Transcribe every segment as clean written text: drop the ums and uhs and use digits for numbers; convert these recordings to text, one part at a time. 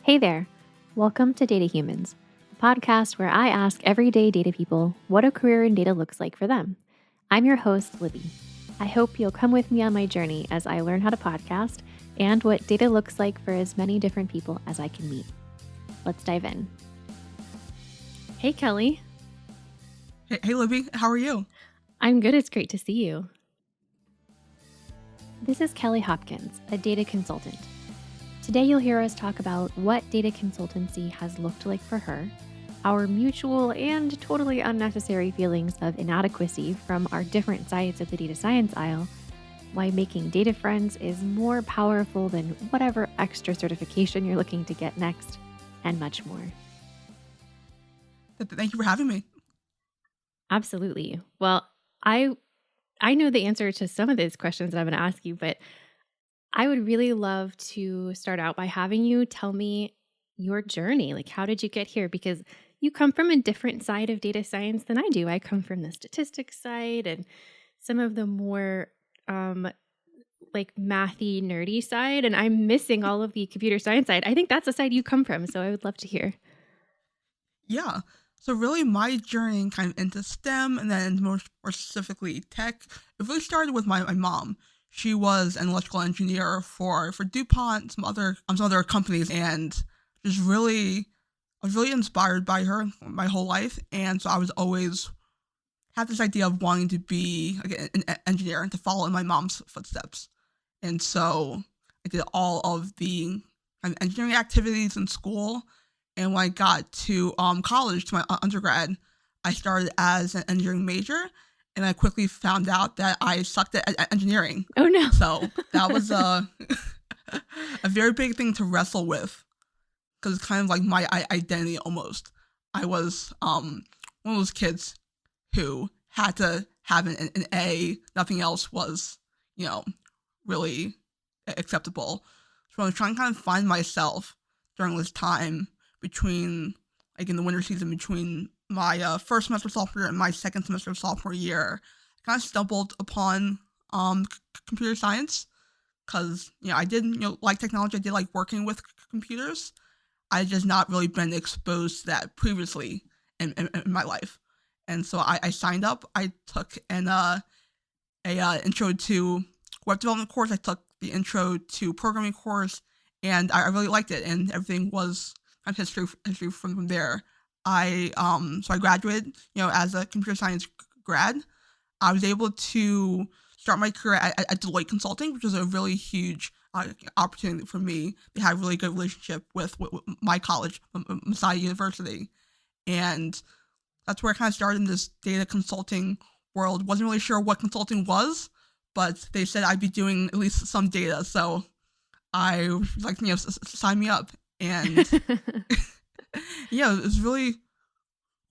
Hey there. Welcome to Data Humans, a podcast where I ask everyday data people what a career in data looks like for them. I'm your host, Libby. I hope you'll come with me on my journey as I learn how to podcast and what data looks like for as many different people as I can meet. Let's dive in. Hey, Kelly. Hey, Libby, how are you? I'm good. It's great to see you. This is Kelly Hopkins, a data consultant. Today, you'll hear us talk about what data consultancy has looked like for her, our mutual and totally unnecessary feelings of inadequacy from our different sides of the data science aisle, why making data friends is more powerful than whatever extra certification you're looking to get next, and much more. Thank you for having me. Absolutely. Well, I know the answer to some of these questions that I'm going to ask you, but I would really love to start out by having you tell me your journey. Like, how did you get here? Because you come from a different side of data science than I do. I come from the statistics side and some of the more like mathy, nerdy side, and I'm missing all of the computer science side. I think that's the side you come from, so I would love to hear. Yeah. So really my journey kind of into STEM and then more specifically tech, it really started with my mom. She was an electrical engineer for DuPont, some other companies, and I was really inspired by her my whole life. And so I was always had this idea of wanting to be like an engineer and to follow in my mom's footsteps. And so I did all of the kind of engineering activities in school. And when I got to college, to my undergrad, I started as an engineering major, and I quickly found out that I sucked at engineering. Oh, no. So that was a very big thing to wrestle with, because it's kind of like my identity almost. I was one of those kids who had to have an A. Nothing else was, really acceptable. So I was trying to kind of find myself during this time between, like in the winter season, between my first semester sophomore year and my second semester sophomore year. I kind of stumbled upon computer science because, I did, like technology. I did like working with computers. I had just not really been exposed to that previously in my life. And so I signed up. I took a intro to web development course. I took the intro to programming course, and I really liked it, and everything was kind of history from there. So I graduated, as a computer science grad. I was able to start my career at Deloitte Consulting, which was a really huge opportunity for me. They had a really good relationship with my college, Messiah University, and that's where I kind of started in this data consulting world. Wasn't really sure what consulting was, but they said I'd be doing at least some data, so I was like, sign me up. And yeah, it was really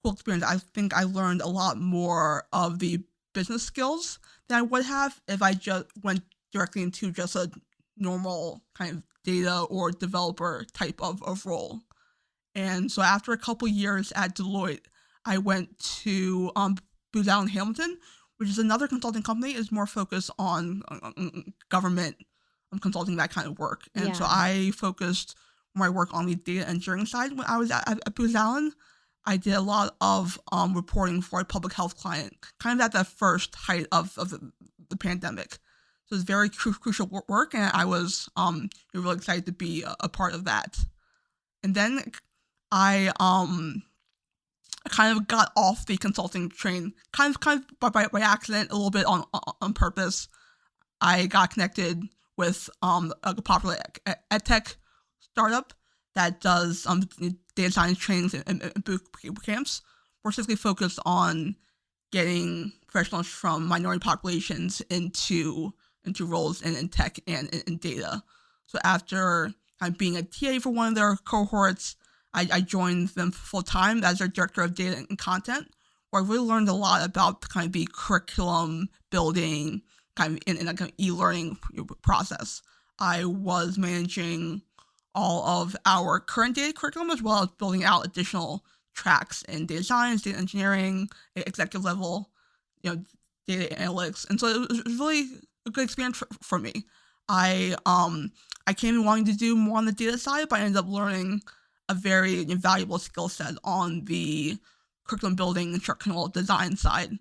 cool experience. I think I learned a lot more of the business skills than I would have if I just went directly into just a normal kind of data or developer type of role. And so after a couple years at Deloitte, I went to Booz Allen Hamilton, which is another consulting company. Is more focused on government consulting, that kind of work. And so I focused my work on the data engineering side. When I was at Booz Allen, I did a lot of reporting for a public health client, kind of at the first height of the pandemic. So it's very crucial work, and I was really excited to be a part of that. And then I kind of got off the consulting train, kind of by accident, a little bit on purpose. I got connected with a popular ed tech startup that does data science trainings and boot camps, more specifically focused on getting professionals from minority populations into roles in tech and in data. So after kind of being a TA for one of their cohorts, I joined them full time as their director of data and content, where I really learned a lot about kind of the curriculum building, kind of in a kind of e-learning process. I was managing all of our current data curriculum, as well as building out additional tracks in data science, data engineering, executive level, data analytics. And so it was really a good experience for me. I came in wanting to do more on the data side, but I ended up learning a very valuable skill set on the curriculum building, instructional design side.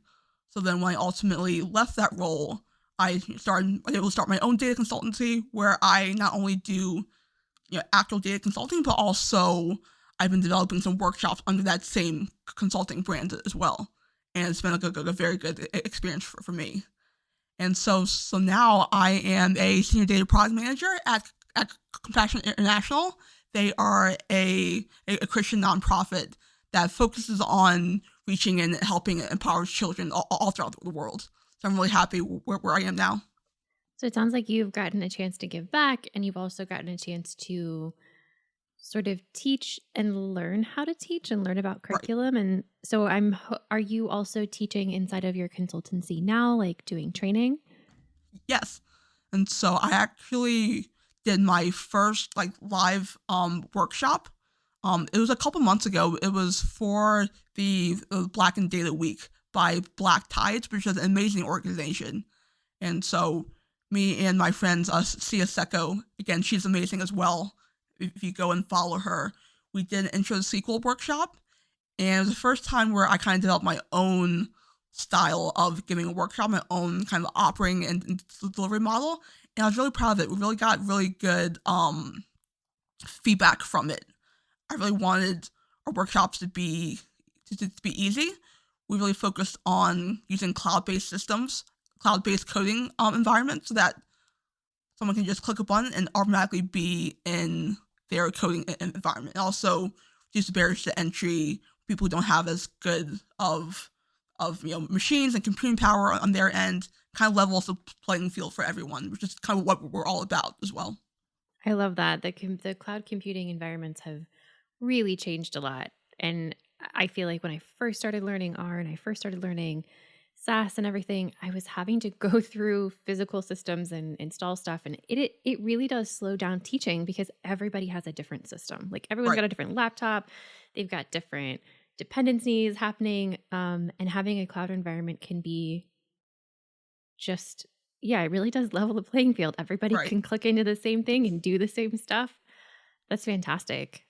So then when I ultimately left that role, I was able to start my own data consultancy where I not only do actual data consulting, but also I've been developing some workshops under that same consulting brand as well. And it's been a very good experience for me. And so now I am a senior data product manager at Compassion International. They are a Christian nonprofit that focuses on reaching and helping empower children all throughout the world. So I'm really happy where I am now. So it sounds like you've gotten a chance to give back, and you've also gotten a chance to sort of teach and learn how to teach and learn about Right. curriculum. And so are you also teaching inside of your consultancy now, like doing training? Yes. And so I actually did my first live workshop. It was a couple months ago. It was for the Black and Data Week by Black Tides, which is an amazing organization. And so me and my friends, Sia Secco, again, she's amazing as well. If you go and follow her, we did an intro to SQL workshop. And it was the first time where I kind of developed my own style of giving a workshop, my own kind of operating and delivery model. And I was really proud of it. We really got really good feedback from it. I really wanted our workshops to be easy. We really focused on using cloud-based systems, cloud-based coding environments, so that someone can just click a button and automatically be in their coding environment. And also reduce the barriers to entry. People who don't have as good of machines and computing power on their end, kind of levels the playing field for everyone, which is kind of what we're all about as well. I love that. The cloud computing environments have really changed a lot. And I feel like when I first started learning R and I first started learning SaaS and everything, I was having to go through physical systems and install stuff. And it really does slow down teaching because everybody has a different system. Like everyone's Right. got a different laptop. They've got different dependencies happening. And having a cloud environment can be just, yeah, it really does level the playing field. Everybody Right. can click into the same thing and do the same stuff. That's fantastic.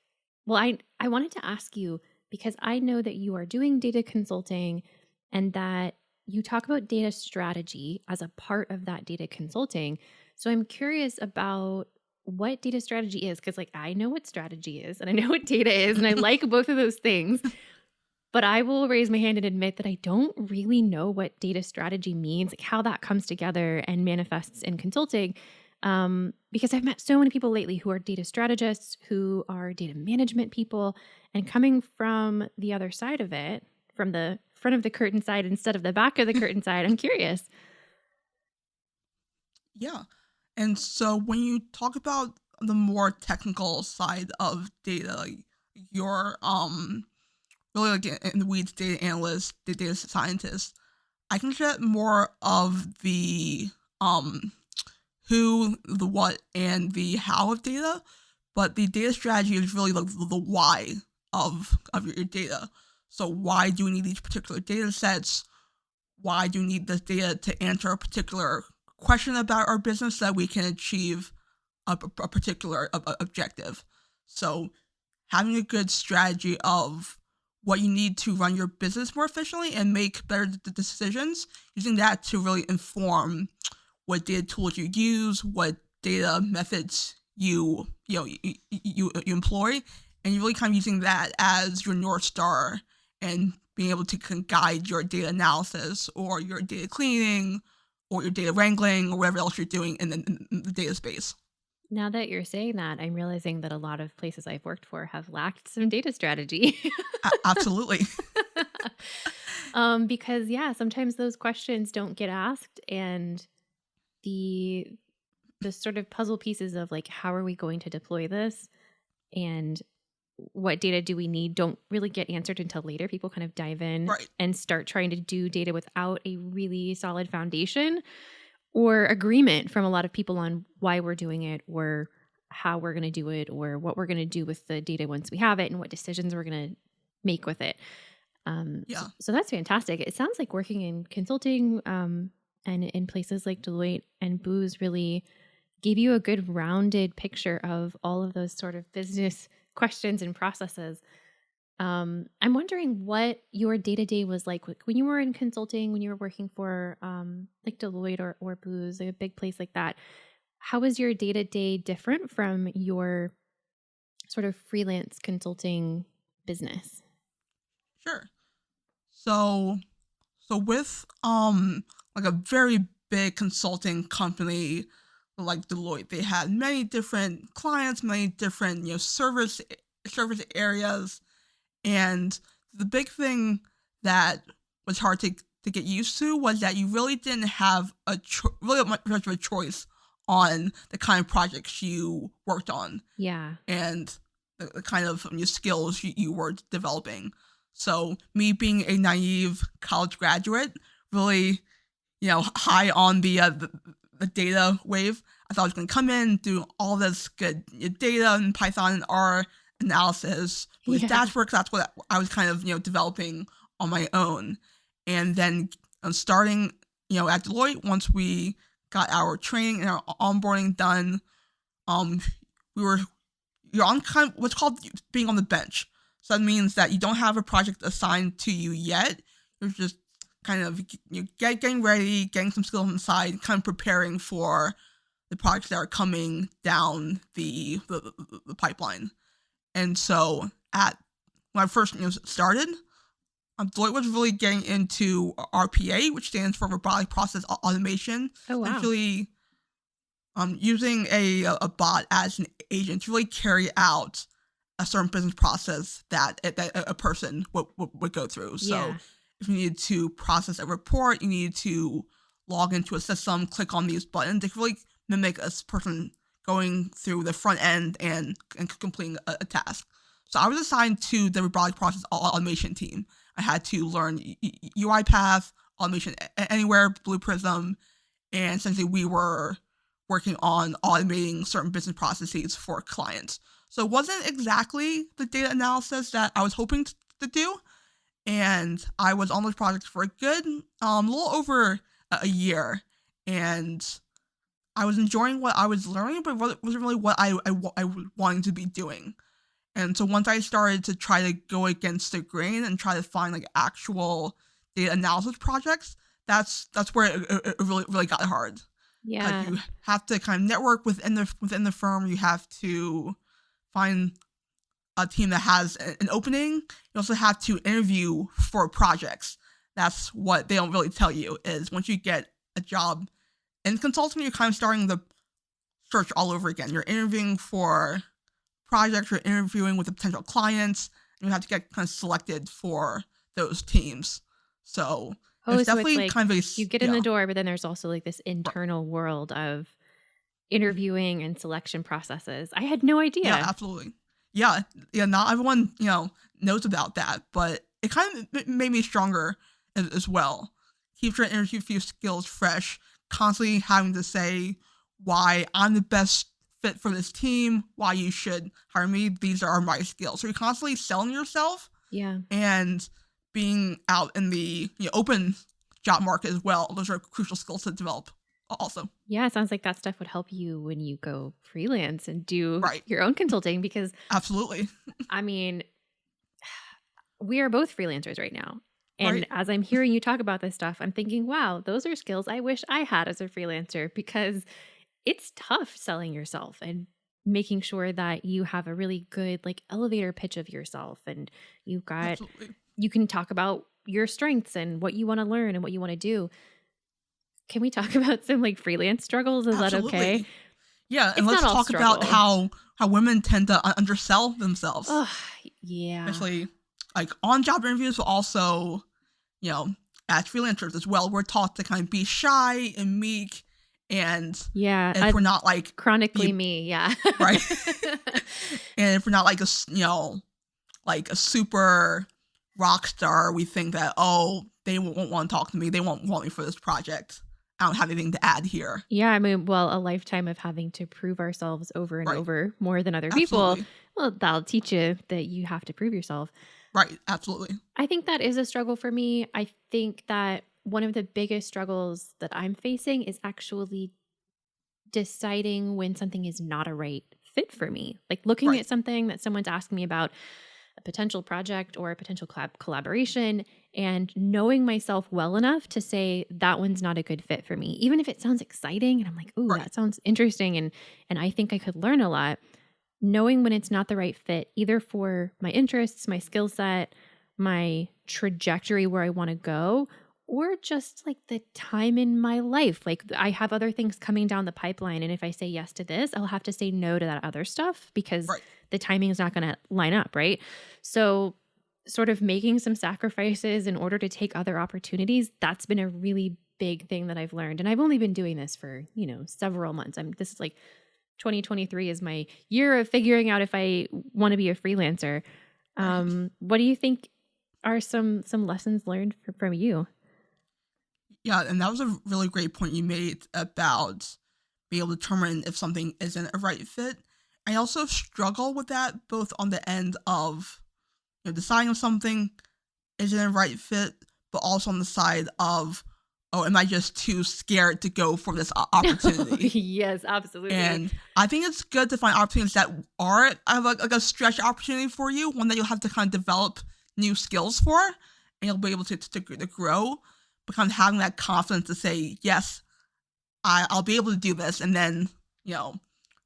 Well, I wanted to ask you because I know that you are doing data consulting and that you talk about data strategy as a part of that data consulting. So I'm curious about what data strategy is because like I know what strategy is and I know what data is and I like both of those things. But I will raise my hand and admit that I don't really know what data strategy means, like how that comes together and manifests in consulting. Because I've met so many people lately who are data strategists, who are data management people, and coming from the other side of it, from the front of the curtain side instead of the back of the curtain side, I'm curious. Yeah. And so when you talk about the more technical side of data, like your really like in the weeds data analyst, the data scientist, I can get more of the who, the what, and the how of data, but the data strategy is really the why of your data. So why do we need these particular data sets? Why do we need this data to answer a particular question about our business so that we can achieve a particular objective? So having a good strategy of what you need to run your business more efficiently and make better decisions, using that to really inform what data tools you use, what data methods you employ, and you're really kind of using that as your North Star and being able to guide your data analysis or your data cleaning or your data wrangling or whatever else you're doing in the data space. Now that you're saying that, I'm realizing that a lot of places I've worked for have lacked some data strategy. Absolutely. Because yeah, sometimes those questions don't get asked, and the sort of puzzle pieces of like how are we going to deploy this and what data do we need don't really get answered until later. People kind of dive in Right. and start trying to do data without a really solid foundation or agreement from a lot of people on why we're doing it or how we're going to do it or what we're going to do with the data once we have it and what decisions we're going to make with it. Yeah. So that's fantastic. It sounds like working in consulting and in places like Deloitte and Booz really gave you a good rounded picture of all of those sort of business questions and processes. I'm wondering what your day to day was like when you were in consulting, when you were working for like Deloitte or Booz, like a big place like that. How was your day to day different from your sort of freelance consulting business? Sure. So with like a very big consulting company like Deloitte, they had many different clients, many different service areas, and the big thing that was hard to get used to was that you really didn't have really much of a choice on the kind of projects you worked on Yeah. and the kind of skills you were developing. So me being a naive college graduate, really, high on the data wave, I thought I was going to come in, do all this good data and Python and R analysis with Yeah. dashboards. That's what I was kind of developing on my own. And then starting at Deloitte, once we got our training and our onboarding done, we were you're on kind of what's called being on the bench. So that means that you don't have a project assigned to you yet. You're just kind of getting ready, getting some skills on the side, kind of preparing for the projects that are coming down the pipeline. And so when I first started, Deloitte was really getting into RPA, which stands for Robotic Process Automation. Oh, wow. Essentially, using a bot as an agent to really carry out a certain business process that a person would go through. So Yeah. if you needed to process a report, you needed to log into a system, click on these buttons. They really mimic a person going through the front end and completing a task. So I was assigned to the robotic process automation team. I had to learn UiPath, Automation Anywhere, Blue Prism, and essentially we were working on automating certain business processes for clients. So it wasn't exactly the data analysis that I was hoping to do. And I was on this project for a good, little over a year. And I was enjoying what I was learning, but it wasn't really what I wanted to be doing. And so once I started to try to go against the grain and try to find like actual data analysis projects, that's where it really got hard. Yeah. Like you have to kind of network within the firm. You have to find a team that has an opening. You also have to interview for projects. That's what they don't really tell you is once you get a job in consulting, you're kind of starting the search all over again. You're interviewing for projects, you're interviewing with the potential clients, and you have to get kind of selected for those teams. So there's So it's definitely like kind of you get in the door, but then there's also like this internal world of interviewing and selection processes. I had no idea. Yeah, absolutely. Yeah, not everyone, knows about that, but it kind of made me stronger as well. Keeps your interview skills fresh, constantly having to say why I'm the best fit for this team, why you should hire me, these are my skills. So you're constantly selling yourself. Yeah. And being out in the open job market as well. Those are crucial skills to develop also. Yeah, it sounds like that stuff would help you when you go freelance and do Right. your own consulting because, Absolutely. I mean, we are both freelancers right now. And Right. as I'm hearing you talk about this stuff, I'm thinking, wow, those are skills I wish I had as a freelancer because it's tough selling yourself and making sure that you have a really good like elevator pitch of yourself and you've got Absolutely. you can talk about your strengths and what you want to learn and what you want to do. Can we talk about some like freelance struggles? Is Absolutely. that okay? Yeah, and It's let's not all talk about struggle. how women tend to undersell themselves. Oh, yeah. Especially like on job interviews, but also, as freelancers as well. We're taught to kind of be shy and meek, and Yeah. if we're not like Chronically me. Yeah. right, and if we're not like like a super rock star, we think that, oh, they won't want to talk to me. They won't want me for this project. I don't have anything to add here. Yeah. I mean, well, a lifetime of having to prove ourselves over and Right. over more than other Absolutely. people. Well, that'll teach you that you have to prove yourself. Right. Absolutely. I think that is a struggle for me. I think that one of the biggest struggles that I'm facing is actually deciding when something is not a right fit for me. Like looking Right. at something that someone's asking me about, a potential project or a potential collaboration, and knowing myself well enough to say that one's not a good fit for me, even if it sounds exciting and I'm like, "Ooh, Right. that sounds interesting and I think I could learn a lot." Knowing when it's not the right fit, either for my interests, my skill set, my trajectory where I want to go, or just like the time in my life. Like I have other things coming down the pipeline. And if I say yes to this, I'll have to say no to that other stuff because Right. the timing is not going to line up. Right. So, sort of making some sacrifices in order to take other opportunities, that's been a really big thing that I've learned. And I've only been doing this for, several months. This is like 2023 is my year of figuring out if I want to be a freelancer. Right. What do you think are some lessons learned from you? Yeah, and that was a really great point you made about being able to determine if something isn't a right fit. I also struggle with that both on the end of deciding if something isn't a right fit, but also on the side of, oh, am I just too scared to go for this opportunity? Yes, absolutely. And I think it's good to find opportunities that are like a stretch opportunity for you, one that you'll have to kind of develop new skills for, and you'll be able to grow. But kind of having that confidence to say, yes, I'll be able to do this, and then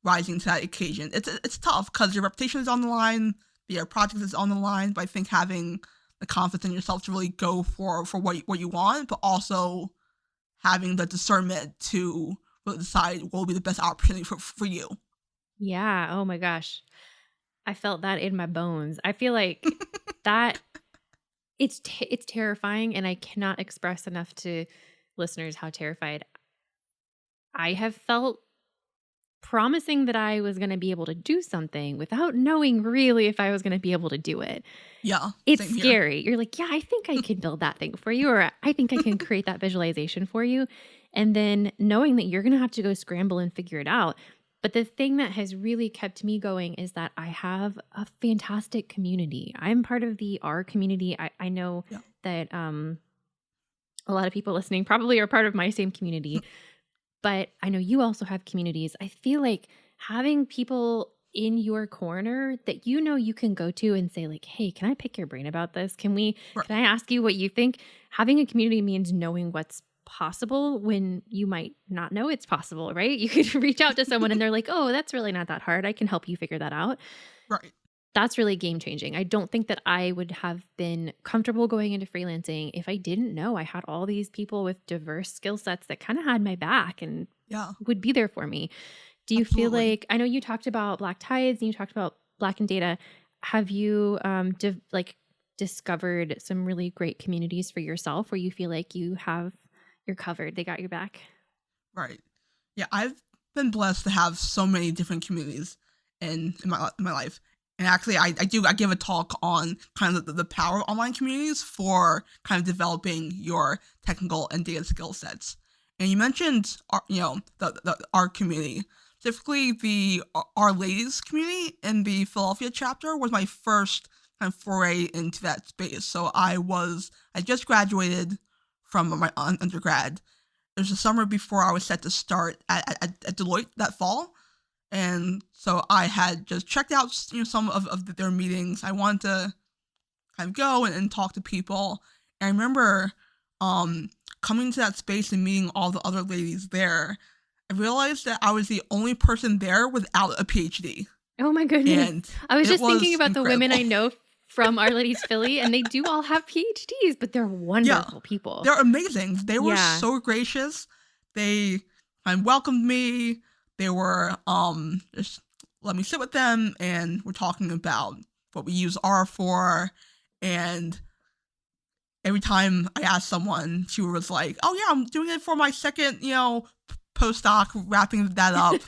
rising to that occasion. It's tough because your reputation is on the line, your project is on the line. But I think having the confidence in yourself to really go for what you want, but also having the discernment to really decide what will be the best opportunity for you. Yeah. Oh my gosh. I felt that in my bones. I feel like that it's terrifying, and I cannot express enough to listeners how terrified I have felt promising that I was going to be able to do something without knowing really if I was going to be able to do it. Yeah, It's same here. scary. You're like, yeah, I think I can build that thing for you, or I think I can create that visualization for you. And then knowing that you're going to have to go scramble and figure it out. But the thing that has really kept me going is that I have a fantastic community. I'm part of the R community. I know Yeah. that a lot of people listening probably are part of my same community, but I know you also have communities. I feel like having people in your corner that you can go to and say like, "Hey, can I pick your brain about this? Can Right. I ask you what you think?" Having a community means knowing what's possible when you might not know it's possible, right? You could reach out to someone and they're like, "Oh, that's really not that hard. I can help you figure that out." Right. That's really game changing. I don't think that I would have been comfortable going into freelancing if I didn't know I had all these people with diverse skill sets that kind of had my back and Yeah. would be there for me. Do you feel Absolutely. like, I know you talked about Black Tides and you talked about Black and Data. Have you discovered some really great communities for yourself where you feel like you're covered, they got your back? Right. Yeah, I've been blessed to have so many different communities in my life. And actually, I give a talk on kind of the power of online communities for kind of developing your technical and data skill sets. And you mentioned, the art community. Specifically, the Our Ladies community in the Philadelphia chapter was my first kind of foray into that space. So I just graduated from my undergrad. It was the summer before I was set to start at Deloitte that fall. And so I had just checked out some of their meetings. I wanted to kind of go and talk to people. And I remember coming to that space and meeting all the other ladies there. I realized that I was the only person there without a PhD. Oh my goodness. And I was it just thinking was about the women I incredible. know from Our Ladies Philly, and they do all have PhDs, but they're Yeah, wonderful people. they're amazing. They were Yeah. so gracious. They welcomed me. They were just let me sit with them, and we're talking about what we use R for. And every time I asked someone, she was like, "Oh yeah, I'm doing it for my second, postdoc, wrapping that up."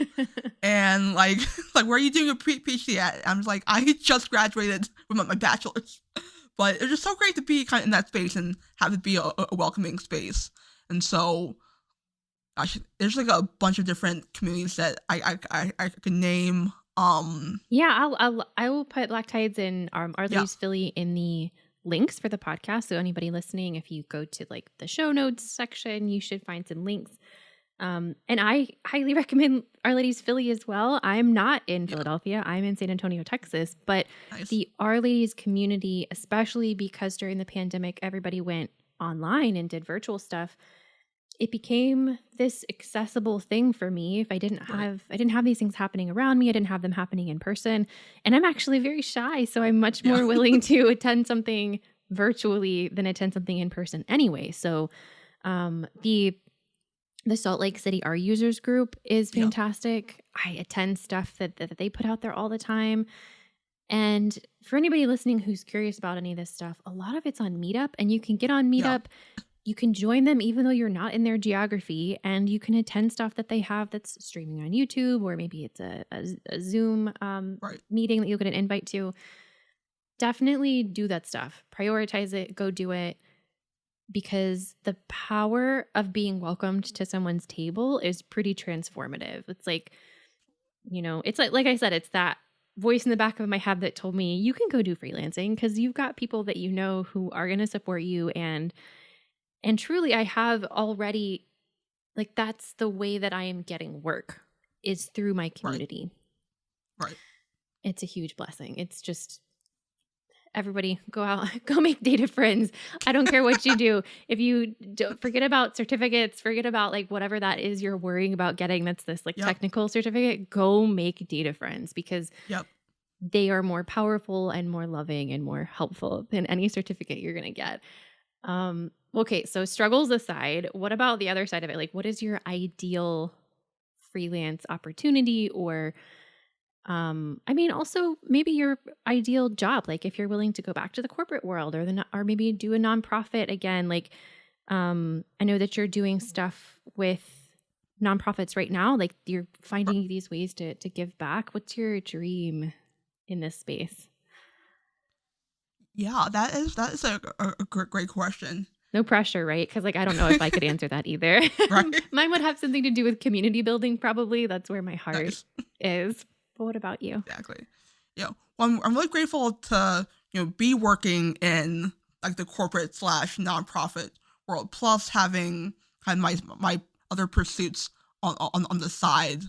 And like where are you doing a PhD at? I'm just like, I just graduated with my bachelor's. But it was just so great to be kind of in that space and have it be a welcoming space. And so there's like a bunch of different communities that I could name. Yeah, I will put Black Tides and Our Yeah. Ladies Philly in the links for the podcast. So anybody listening, if you go to like the show notes section, you should find some links. And I highly recommend Our Ladies Philly as well. I'm not in Yeah, Philadelphia. I'm in San Antonio, Texas, but nice. the Our Ladies community, especially because during the pandemic, everybody went online and did virtual stuff. It became this accessible thing for me. If Right. I didn't have these things happening around me. I didn't have them happening in person. And I'm actually very shy. So I'm much Yeah. more willing to attend something virtually than attend something in person anyway. So the Salt Lake City Art Users group is Yeah. fantastic. I attend stuff that they put out there all the time. And for anybody listening who's curious about any of this stuff, a lot of it's on Meetup, and you can get on Yeah. Meetup. You can join them even though you're not in their geography, and you can attend stuff that they have that's streaming on YouTube, or maybe it's a Zoom Right. meeting that you'll get an invite to. Definitely do that stuff. Prioritize it. Go do it, because the power of being welcomed to someone's table is pretty transformative. It's like, it's like I said, it's that voice in the back of my head that told me you can go do freelancing because you've got people that you know who are going to support you. And truly, I have already, like, that's the way that I am getting work, is through my Right. community. Right. It's a huge blessing. It's just, everybody go out, go make data friends. I don't care what you do. If you don't, forget about certificates, forget about like whatever that is you're worrying about getting, that's this like Yep. technical certificate, go make data friends, because Yep. they are more powerful and more loving and more helpful than any certificate you're going to get. Okay, so struggles aside, what about the other side of it? Like, what is your ideal freelance opportunity, or I mean, also maybe your ideal job, like if you're willing to go back to the corporate world, or or maybe do a nonprofit again. Like, I know that you're doing stuff with nonprofits right now. Like, you're Right. finding these ways to give back. What's your dream in this space? Yeah, that is a great question. No pressure, right? Because like I don't know if I could answer that either. Right. Mine would have something to do with community building, probably. That's where my heart Nice. is. But what about you? Exactly. Yeah. Well, I'm really grateful to be working in like the corporate slash nonprofit world, plus having kind of my other pursuits on the side.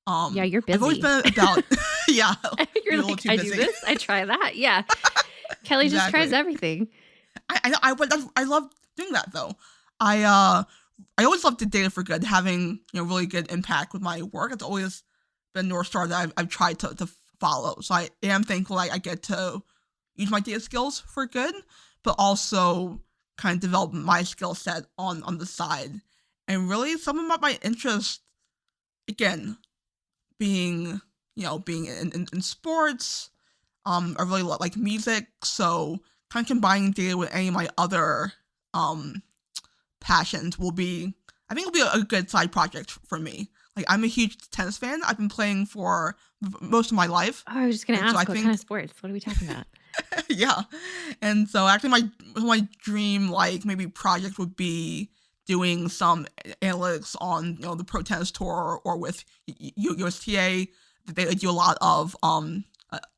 Yeah, you're I've always busy. been about yeah, You're maybe a little like, too I do busy. this, I try that. Yeah. Kelly just tries Exactly. everything. I love doing that though. I always loved the data for good, having really good impact with my work. It's always been North Star that I've tried to follow. So I am thankful I get to use my data skills for good, but also kind of develop my skill set on the side. And really, some of my interests, again, being being in sports, I really like music, so kind of combining data with any of my other um passions will be, I think it'll be a good side project for me. Like, I'm a huge tennis fan. I've been playing for most of my life, Oh, I was just gonna and so I ask, what kind think of sports? What are we talking about? yeah, and so actually my dream, like, maybe project would be doing some analytics on the pro tennis tour, or with USTA. They do a lot of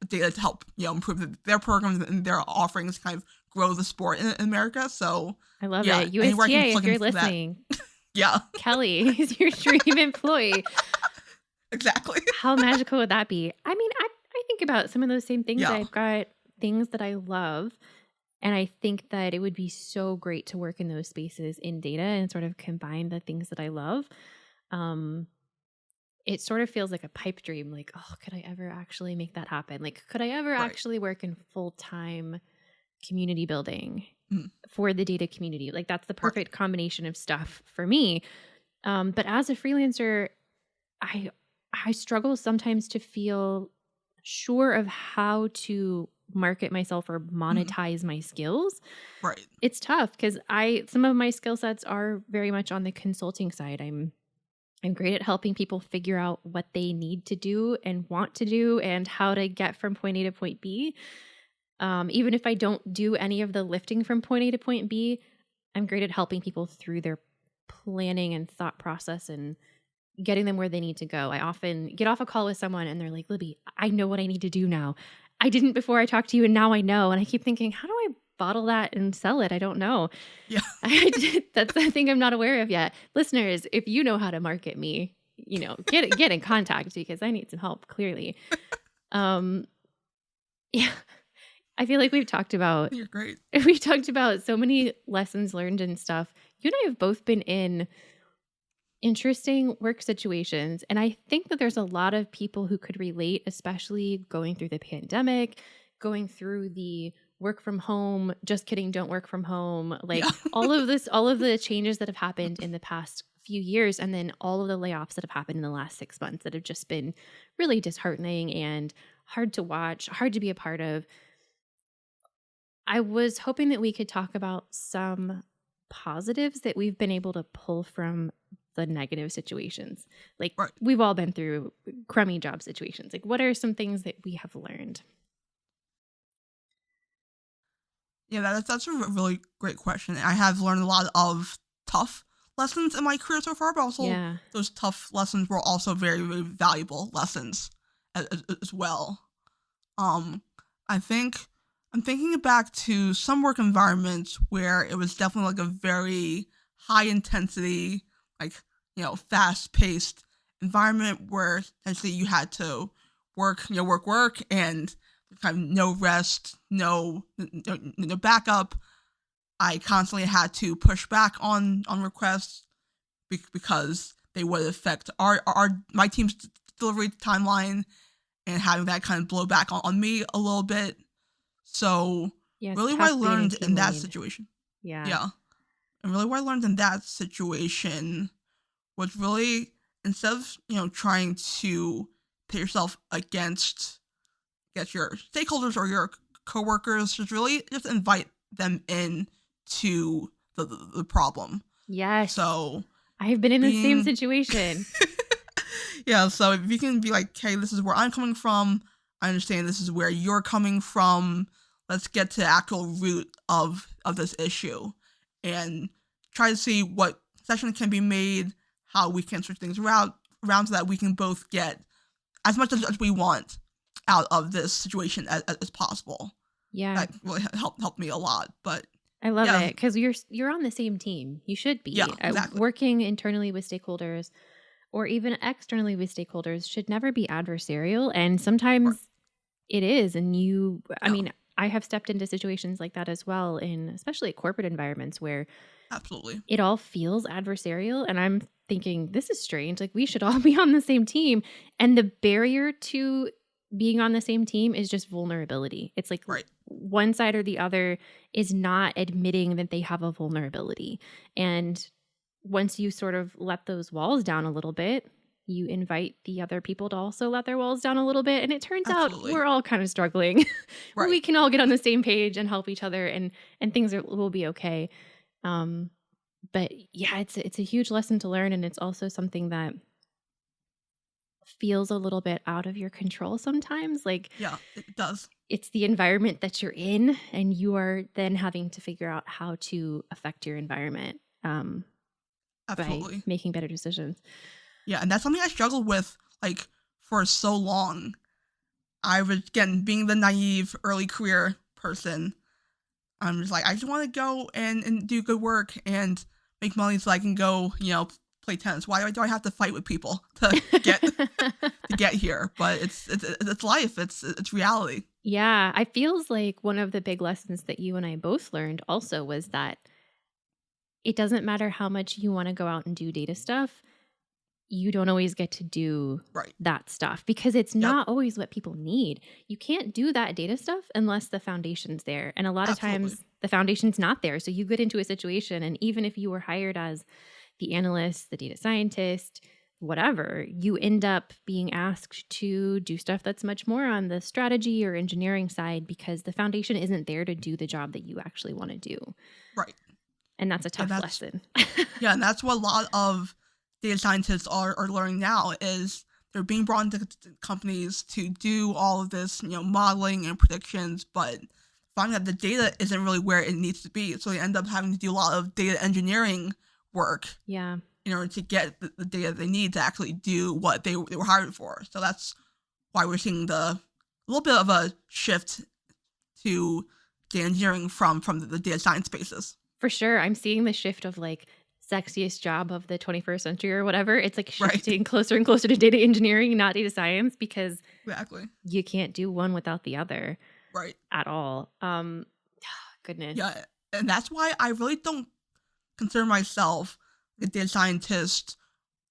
data to help improve their programs and their offerings, kind of grow the sport in America. So I love yeah, it. anywhere I can USTA, if plug you're into that. listening, Yeah, Kelly is your dream employee. exactly. How magical would that be? I mean, I think about some of those same things. Yeah, I've got things that I love. And I think that it would be so great to work in those spaces in data and sort of combine the things that I love. Um, it sort of feels like a pipe dream. Like, oh, could I ever actually make that happen? Like, could I ever right. actually work in full-time community building Mm, for the data community? Like, that's the right. perfect combination of stuff for me. But as a freelancer, I I struggle sometimes to feel sure of how to market myself or Mm, monetize my skills. right. It's tough because I some of my skill sets are very much on the consulting side. I'm great at helping people figure out what they need to do and want to do and how to get from point A to point B. Even if I don't do any of the lifting from point A to point B, I'm great at helping people through their planning and thought process and getting them where they need to go. I often get off a call with someone and they're like, Libby, I know what I need to do now. I didn't before I talked to you, and now I know. And I keep thinking, how do I bottle that and sell it. I don't know. Yeah. That's the thing I'm not aware of yet. Listeners, if you know how to market me, get in contact because I need some help, clearly. Um, yeah. I feel like You're great. we've talked about so many lessons learned and stuff. You and I have both been in interesting work situations. And I think that there's a lot of people who could relate, especially going through the pandemic, going through the work from home, just kidding, don't work from home, like Yeah. all of this, all of the changes that have happened in the past few years, and then all of the layoffs that have happened in the last 6 months that have just been really disheartening and hard to watch, hard to be a part of. I was hoping that we could talk about some positives that we've been able to pull from the negative situations. Like, Right. we've all been through crummy job situations. Like, what are some things that we have learned? Yeah, that's a really great question. I have learned a lot of tough lessons in my career so far, but also Yeah. those tough lessons were also very, very valuable lessons as well. Um, I think I'm thinking back to some work environments where it was definitely like a very high intensity, like, fast paced environment where essentially you had to work, and kind of no rest, no backup. I constantly had to push back on requests because they would affect my team's delivery timeline, and having that kind of blow back on me a little bit. So Yeah, it's really what I tough being a learned team in that lead. situation, Yeah. yeah, and really what I learned in that situation was really, instead of trying to pit yourself against your stakeholders or your coworkers, just invite them in to the problem. Yes. So I've been in the same being situation. yeah, so if you can be like, hey, this is where I'm coming from, I understand this is where you're coming from, let's get to the actual root of this issue and try to see what session can be made, how we can switch things around so that we can both get as much as we want out of this situation as possible. Yeah. That really helped me a lot. But I love yeah, it because you're on the same team. You should yeah, be. exactly. Working internally with stakeholders or even externally with stakeholders should never be adversarial. And Right. sometimes it is. And I Yeah, mean, I have stepped into situations like that as well, in especially corporate environments where absolutely. it all feels adversarial. And I'm thinking, this is strange. Like, we should all be on the same team. And the barrier to being on the same team is just vulnerability. It's like Right. one side or the other is not admitting that they have a vulnerability. And once you sort of let those walls down a little bit, you invite the other people to also let their walls down a little bit. And it turns out Absolutely. we're all kind of struggling. Right. We can all get on the same page and help each other, and things will be okay. But yeah, it's a huge lesson to learn, and it's also something that feels a little bit out of your control sometimes. Like, Yeah, it does. it's the environment that you're in, and you are then having to figure out how to affect your environment by Absolutely. making better decisions. Yeah, and that's something I struggled with like for so long. I was, again, being the naive early career person. I'm just like, I just want to go and do good work and make money so I can go, play tennis. Why do I have to fight with people to get here? But it's life. It's reality. Yeah, I feels like one of the big lessons that you and I both learned also was that it doesn't matter how much you want to go out and do data stuff. You don't always get to do Right. that stuff because it's Yep. not always what people need. You can't do that data stuff unless the foundation's there. And a lot of Absolutely. times the foundation's not there. So you get into a situation, and even if you were hired as the analyst, the data scientist, whatever, you end up being asked to do stuff that's much more on the strategy or engineering side because the foundation isn't there to do the job that you actually want to do. Right. And that's a Yeah, tough lesson. Yeah, and that's what a lot of data scientists are learning now is they're being brought into companies to do all of this, modeling and predictions, but finding that the data isn't really where it needs to be. So they end up having to do a lot of data engineering work Yeah. in order to get the data they need to actually do what they were hired for. So that's why we're seeing a little bit of a shift to data engineering from the data science spaces. For sure. I'm seeing the shift of like sexiest job of the 21st century or whatever. It's like Right. shifting closer and closer to data engineering, not data science, because Exactly. you can't do one without the other Right. at all. Goodness. Yeah, and that's why I really don't consider myself a data scientist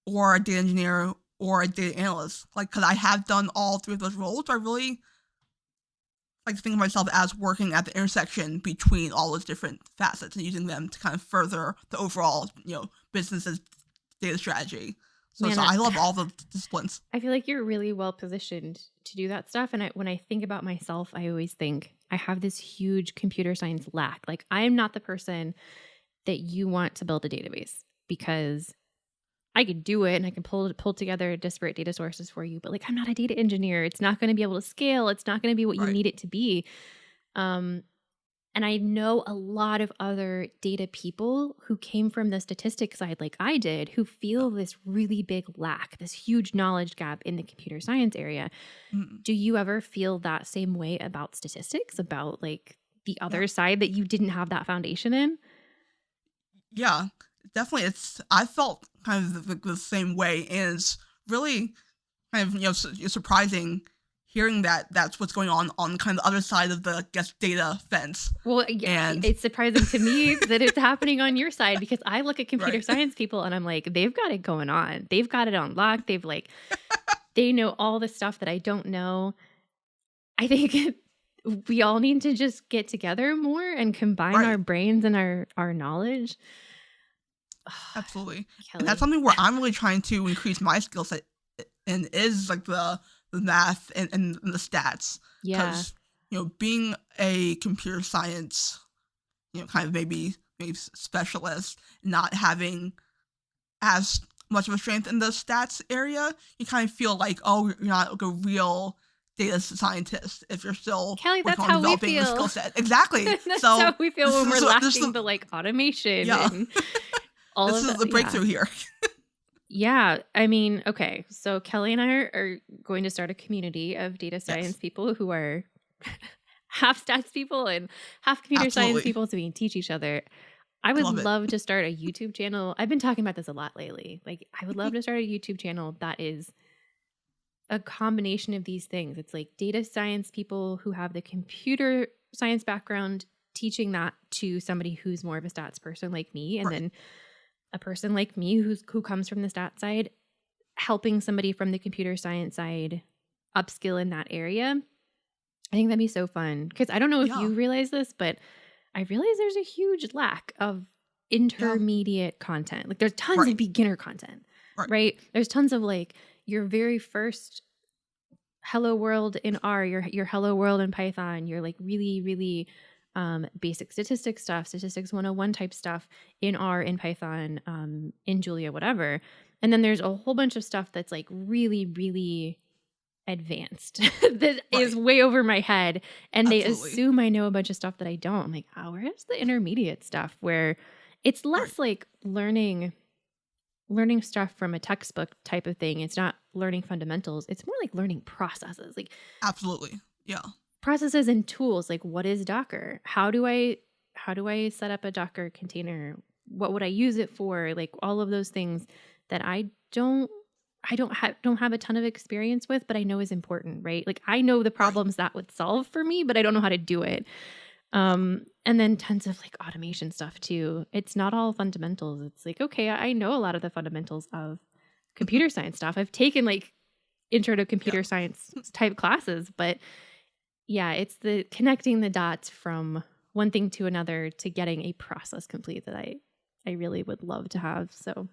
or a data engineer or a data analyst. Like, because I have done all three of those roles, I really like to think of myself as working at the intersection between all those different facets and using them to kind of further the overall, business's data strategy. So, Man, so I love all the disciplines. I feel like you're really well positioned to do that stuff. And when I think about myself, I always think I have this huge computer science lack. Like, I'm not the person that you want to build a database, because I could do it and I can pull together disparate data sources for you. But like, I'm not a data engineer. It's not going to be able to scale. It's not going to be what you Right. need it to be. And I know a lot of other data people who came from the statistics side, like I did, who feel this really big lack, this huge knowledge gap in the computer science area. Mm. Do you ever feel that same way about statistics, about like the other Yeah. side, that you didn't have that foundation in? Yeah, definitely. I felt kind of the same way, and it's really kind of surprising hearing that that's what's going on kind of the other side of the, I guess, data fence. Well, yeah, And it's surprising to me that it's happening on your side, because I look at computer Right. science people and I'm like, they've got it going on. They've got it on lock. They know all the stuff that I don't know. I think we all need to just get together more and combine Right. our brains and our knowledge. Absolutely. Kelly. And that's something where I'm really trying to increase my skill set, and is like the math and the stats. Yeah. Because, being a computer science, kind of maybe specialist, not having as much of a strength in the stats area, you kind of feel like, oh, you're not like a real data scientist if you're still Kelly, working that's on how we developing the feel. skill set. Exactly. That's So how we feel when we're lacking the the like automation Yeah. and all this of is that. the breakthrough here. Yeah. I mean, okay. So Kelly and I are going to start a community of data science people who are half stats people and half computer science Absolutely. people, so we can teach each other. I would Love it. love to start a YouTube channel. I've been talking about this a lot lately. Like, I would love to start a YouTube channel that is a combination of these things. It's like data science people who have the computer science background teaching that to somebody who's more of a stats person like me, and Right. then a person like me who comes from the stats side, helping somebody from the computer science side upskill in that area. I think that'd be so fun, because I don't know if Yeah. you realize this, but I realize there's a huge lack of intermediate content. Like, there's tons Right. of beginner content, right? There's tons of like your very first hello world in R, your hello world in Python, your like really, really basic statistics stuff, statistics 101 type stuff in R, in Python, in Julia, whatever. And then there's a whole bunch of stuff that's like really, really advanced that is way over my head. And Absolutely. they assume I know a bunch of stuff that I don't. I'm like, oh, where's the intermediate stuff where it's less like learning stuff from a textbook type of thing. It's not learning fundamentals. It's more like learning processes, like Absolutely. Yeah. processes and tools. Like, what is Docker? How do I set up a Docker container? What would I use it for? Like, all of those things that I don't have a ton of experience with, but I know is important, right? Like, I know the problems that would solve for me, but I don't know how to do it. And then tons of like automation stuff too. It's not all fundamentals. It's like, okay, I know a lot of the fundamentals of computer science stuff. I've taken like intro to computer science type classes, but yeah, it's the connecting the dots from one thing to another to getting a process complete that I really would love to have. So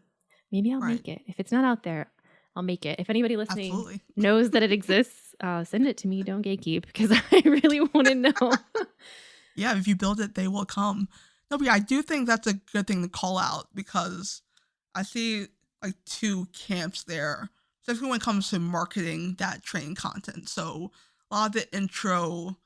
maybe I'll make it. If it's not out there, I'll make it. If anybody listening knows that it exists, send it to me. Don't gatekeep, because I really want to know. Yeah, if you build it, they will come. No, but yeah, I do think that's a good thing to call out, because I see like two camps there, especially when it comes to marketing that training content. So a lot of the intro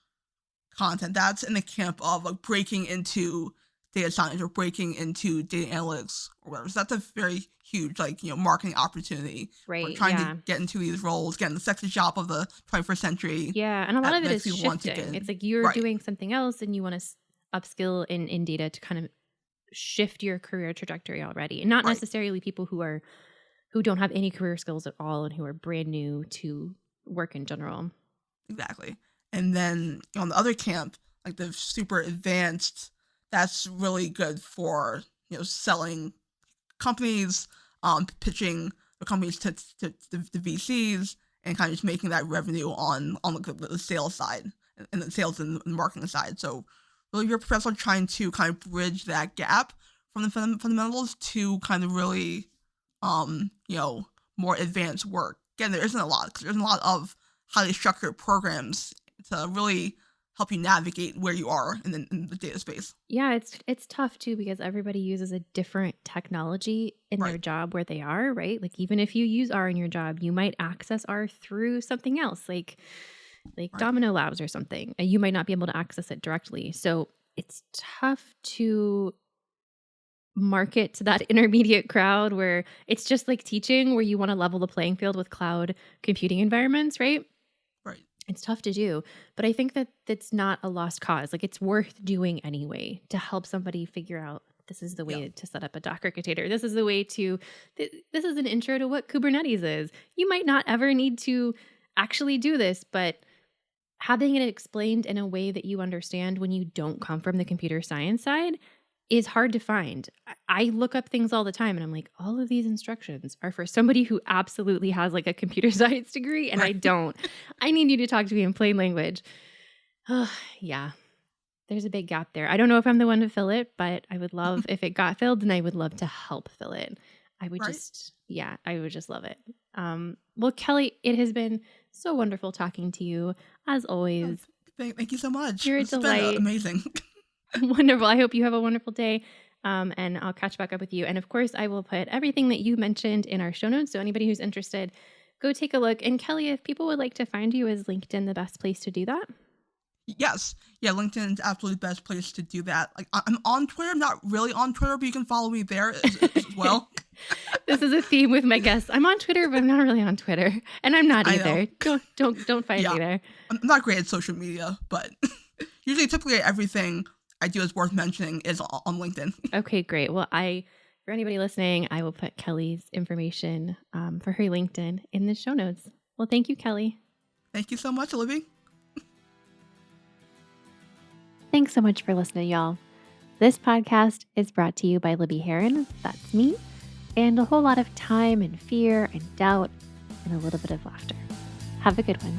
content, that's in the camp of like breaking into data science or breaking into data analytics or whatever. So that's a very huge, like, marketing opportunity for Right. trying Yeah. to get into these roles, get in the sexy job of the 21st century. Yeah. And a lot of it That is people want to get shifting. in. It's like you're Right. doing something else and you want to upskill in data to kind of shift your career trajectory already. And not Right. necessarily people who don't have any career skills at all and who are brand new to work in general. Exactly. And then on the other camp, like the super advanced, that's really good for, selling companies, pitching the companies to the VCs, and kind of just making that revenue on the sales side and the sales and the marketing side. So really you're a professional trying to kind of bridge that gap from the fundamentals to kind of really, more advanced work. Again, there isn't a lot, because there's a lot of highly structured programs to really help you navigate where you are in the data space. Yeah, it's tough too because everybody uses a different technology in their Right. job where they are, right? Like even if you use R in your job, you might access R through something else, like Right. Domino Labs or something. And you might not be able to access it directly. So it's tough to market to that intermediate crowd where it's just like teaching, where you want to level the playing field with cloud computing environments, right? Right. It's tough to do, but I think that that's not a lost cause. Like it's worth doing anyway to help somebody figure out this is the way Yeah. to set up a Docker container. This is the way to, this is an intro to what Kubernetes is. You might not ever need to actually do this, but having it explained in a way that you understand when you don't come from the computer science side is hard to find. I look up things all the time and I'm like, all of these instructions are for somebody who absolutely has like a computer science degree and I Right. don't. I need you to talk to me in plain language. Yeah, there's a big gap there. I don't know if I'm the one to fill it, but I would love if it got filled, and I would love to help fill it. I would Right. I would just love it. Well, Kelly, it has been so wonderful talking to you as always. Thank you so much. You're a This has been delight. amazing. Wonderful. I hope you have a wonderful day. And I'll catch back up with you. And of course, I will put everything that you mentioned in our show notes. So anybody who's interested, go take a look. And Kelly, if people would like to find you, is LinkedIn the best place to do that? Yes. Yeah, LinkedIn is absolutely the best place to do that. Like I'm on Twitter. I'm not really on Twitter, but you can follow me there as well. This is a theme with my guests. I'm on Twitter, but I'm not really on Twitter. And I'm not I know. either. Don't find Yeah. me there. I'm not great at social media, but typically everything I do is worth mentioning is on LinkedIn. Okay, great. Well, for anybody listening, I will put Kelly's information for her LinkedIn in the show notes. Well, thank you, Kelly. Thank you so much, Libby. Thanks so much for listening, y'all. This podcast is brought to you by Libby Heron, that's me, and a whole lot of time and fear and doubt and a little bit of laughter. Have a good one.